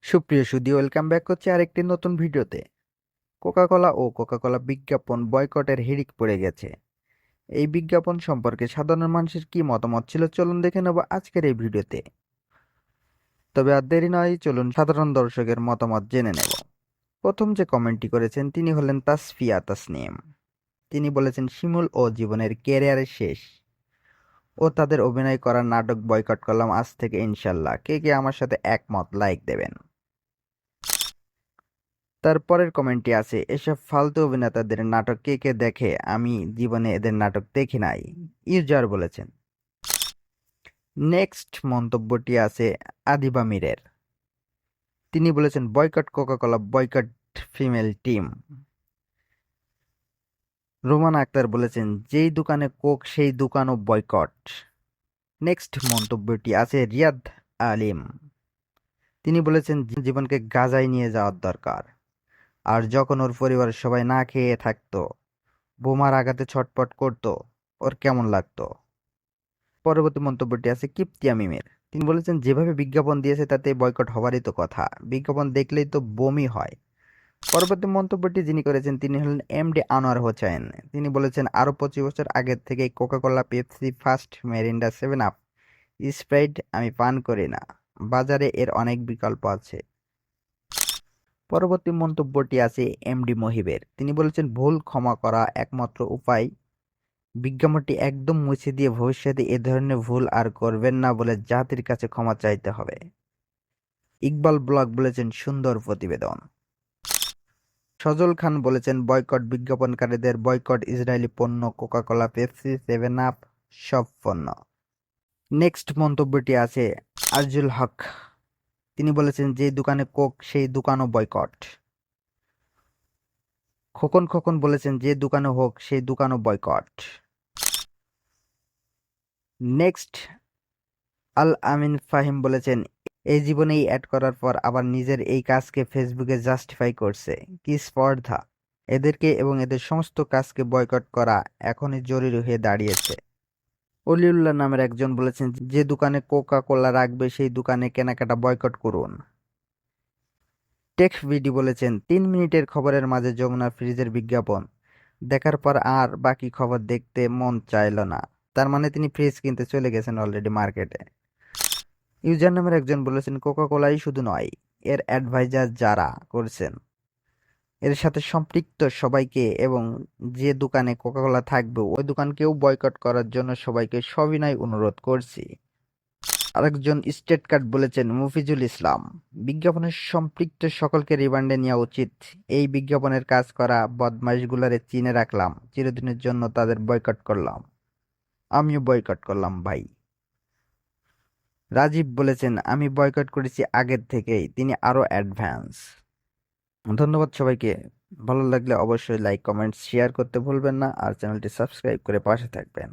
সুপ্রিয় সুধী, welcome back করছি আরেকটি নতুন ভিডিওতে। কোকাকোলা ও কোকাকোলা বিজ্ঞাপন বয়কটের হিড়িক পড়ে গেছে। এই বিজ্ঞাপন সম্পর্কে সাধারণ মানুষের কি মতামত ছিল, চলুন দেখে নেব আজকের এই ভিডিওতে। তবে আর দেরি নয়, চলুন সাধারণ দর্শকের মতামত জেনে নেব। প্রথম যে কমেন্টটি করেছেন তিনি হলেন তাসফিয়া তাসনিম। তিনি বলেছেন, শিমুল ও জীবনের ক্যারিয়ারের শেষ ও তাদের অভিনয় করার নাটক বয়কট করলাম আজ থেকে ইনশাল্লাহ। কে কে আমার সাথে একমত, লাইক দেবেন। তারপরের কমেন্টটি আছে, এসব ফালতু অভিনেতাদের নাটক কে কে দেখে, আমি জীবনে এদের নাটক দেখি নাই, ইউজার বলেছেন। নেক্সট মন্তব্যটি আছে আদিবা মীরের। তিনি বলেছেন, boycott Coca Cola, boycott female team. Romana Akter বলেছেন, যেই দোকানে কোক সেই দোকানও বয়কট। নেক্সট মন্তব্যটি আছে রিয়াদ আলিম। তিনি বলেছেন, জীবনকে গাজায় নিয়ে যাওয়ার দরকার। আর যখন ওর পরিবারের সবাই না খেয়ে থাকতো, বোমার আঘাতে ছটপট করতো, ওর কেমন লাগতো। পরবর্তী মন্তব্যটি আছে কিপ্তিয়া মিমের। তিনি বলেছেন, যেভাবে বিজ্ঞাপন দিয়েছে তাতে বয়কট হবারই তো কথা, বিজ্ঞাপন দেখলেই তো বমি হয়। পরবর্তী মন্তব্যটি যিনি করেছেন তিনি হলেন এমডি আনোয়ার হোসেন। তিনি বলেছেন, আরো 25 বছর আগের থেকে Coca Cola, Pepsi, fast, Mirinda, 7 up, Sprite আমি পান করি না, বাজারে এর অনেক বিকল্প আছে। পরবর্তী মন্তব্যটি আছে এমডি মহিবের। তিনি বলেছেন, ভুল ক্ষমা করা একমাত্র উপায়, বিজ্ঞাপনটি একদম মুছে দিয়ে ভবিষ্যতে এ ধরনের ভুল আর করবেন না বলে জাতির কাছে ক্ষমা চাইতে হবে। ইকবাল ব্লগ বলেছেন, সুন্দর প্রতিবেদন। সজল খান বলেছেন, বয়কট বিজ্ঞাপনকারীদের, বয়কট ইসরায়েলি পণ্য, কোকাকোলা, পেপসি, 7 আপ, সব পণ্য। নেক্সট মন্তব্যটি আছে আরজুল হক। তিনি বলেছেন, যে দোকানে কোক সেই দোকানও বয়কট। খোকন খোকন বলেছেন, যে দোকানে হোক সেই দোকানও বয়কট। নেক্সট আল আমিন ফাহিম বলেছেন, এই জীবনেই অ্যাড করার পর আবার নিজের এই কাজকে ফেসবুকে জাস্টিফাই করছে, কি স্পর্ধা। এদেরকে এবং এদের সমস্ত কাজকে বয়কট করা এখনই জরুরি হয়ে দাঁড়িয়েছে। অলিউল্লাহ নামের একজন বলেছেন, যে দোকানে কোকা কোলা রাখবে সেই দোকানে কেনাকাটা বয়কট করুন। টেক ভিডি বলেছেন, 3 মিনিটের খবরের মাঝে যমুনা ফ্রিজের বিজ্ঞাপন দেখার পর আর বাকি খবর দেখতে মন চাইল না। তার মানে তিনি ফ্রিজ কিনতে চলে গেছেন অলরেডি মার্কেটে। ইউজার নামের একজন বলেছেন, কোকা কোলাই শুধু নয়, এর অ্যাডভাইজার যারা করছেন এর সাথে সম্পৃক্ত সবাইকে এবং যে দোকানে কোকা কোলা থাকবে ওই দোকানকেও বয়কট করার জন্য সবাইকে সবিনয় অনুরোধ করছি। আরেকজন স্টেট কার্ড বলেছেন মফিজুল ইসলাম, বিজ্ঞাপনের সম্পৃক্ত সকলকে রিমান্ডে নেওয়া উচিত। এই বিজ্ঞাপনের কাজ করা বদমাইশগুলারে চিনে রাখলাম, চিরদিনের জন্য তাদের বয়কট করলাম। আমিও বয়কট করলাম ভাই। রাজীব বলেছেন, আমি বয়কট করেছি আগের থেকেই, তিনি আরো অ্যাডভান্স। ধন্যবাদ সবাইকে। ভালো লাগলে অবশ্যই লাইক, কমেন্ট, শেয়ার করতে ভুলবেন না, আর চ্যানেলটি সাবস্ক্রাইব করে পাশে থাকবেন।